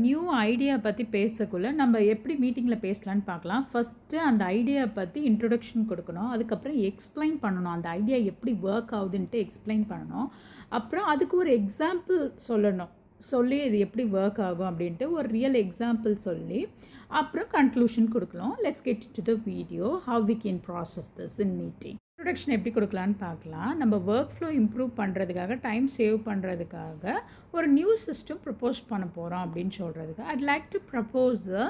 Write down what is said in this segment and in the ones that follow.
New idea பற்றி பேசக்குள்ள நம்ம எப்படி மீட்டிங்கில் பேசலான்னு பார்க்கலாம். ஃபஸ்ட்டு அந்த ஐடியா பற்றி இன்ட்ரொடக்ஷன் கொடுக்கணும். அதுக்கப்புறம் எக்ஸ்பிளைன் பண்ணணும். அந்த ஐடியா எப்படி ஒர்க் ஆகுதுன்ட்டு எக்ஸ்பிளைன் பண்ணணும். அப்புறம் அதுக்கு ஒரு எக்ஸாம்பிள் சொல்லணும். சொல்லி இது எப்படி ஒர்க் ஆகும் அப்படின்ட்டு ஒரு ரியல் எக்ஸாம்பிள் சொல்லி அப்புறம் கன்க்ளூஷன் கொடுக்கலாம். Let's get to the video how we can process this in meeting. Introduction எப்படி கொடுக்கலான்னு பார்க்கலாம். நம்ம ஒர்க் ஃப்ளோ இம்ப்ரூவ் பண்ணுறதுக்காக, டைம் சேவ் பண்ணுறதுக்காக ஒரு நியூ சிஸ்டம் ப்ரப்போஸ் பண்ண போகிறோம் அப்படின்னு சொல்கிறதுக்கு I'd like to propose a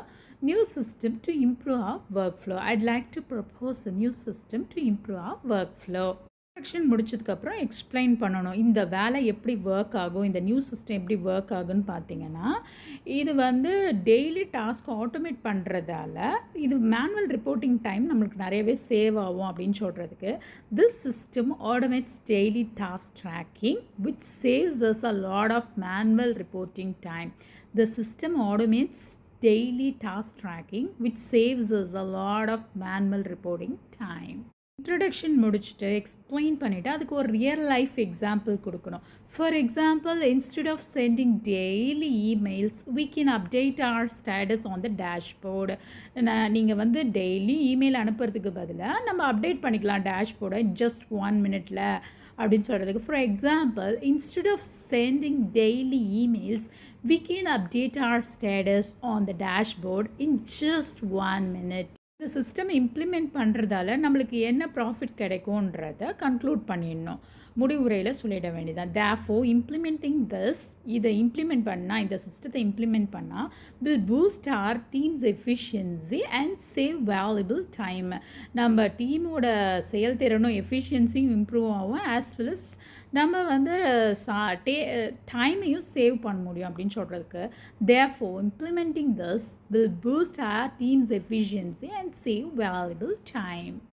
new system to improve our workflow. I'd like to propose a new system to improve our workflow. Introduction முடிச்சதுக்கப்புறம் explain பண்ணணும். இந்த வேலை எப்படி ஒர்க் ஆகும், இந்த நியூ சிஸ்டம் எப்படி ஒர்க் ஆகுன்னு பார்த்தீங்கன்னா, இது டெய்லி டாஸ்க் ஆட்டோமேட் பண்ணுறதால இது மேனுவல் ரிப்போர்ட்டிங் டைம் நம்மளுக்கு நிறையவே சேவ் ஆகும் அப்படின்னு சொல்கிறதுக்கு this system automates daily task tracking which saves us a lot of manual reporting time. The system automates daily task tracking which saves us a lot of manual reporting time. Introduction முடிச்சுட்டு explain பண்ணிவிட்டு அதுக்கு ஒரு real life example கொடுக்கணும். For example, instead of sending daily emails we can update our status on the dashboard. நீங்கள் daily email அனுப்புறதுக்கு பதிலாக நம்ம update பண்ணிக்கலாம் டேஷ்போர்டை ஜஸ்ட் 1 minute அப்படின்னு சொல்கிறதுக்கு. For example, instead of sending daily emails we can update our status on the dashboard in just 1 minute. இந்த system implement பண்ணுறதால நம்மளுக்கு என்ன ப்ராஃபிட் கிடைக்கும்ன்றத கன்க்ளூட் பண்ணிடணும். முடிவுரையில் சொல்லிட வேண்டியதான். தேர்ஃபோர் இம்ப்ளிமெண்டிங் இதை இம்ப்ளிமெண்ட் பண்ணால், இந்த சிஸ்டத்தை இம்ப்ளிமெண்ட் பண்ணால் will boost our team's efficiency and save valuable time. நம்ம டீமோட செயல்திறனும் எஃபிஷியன்சியும் இம்ப்ரூவ் ஆகும். ஆஸ் வெல் அஸ் நம்ம டைமையும் சேவ் பண்ண முடியும் அப்படின்னு சொல்கிறதுக்கு therefore implementing this will boost our team's efficiency and save valuable time.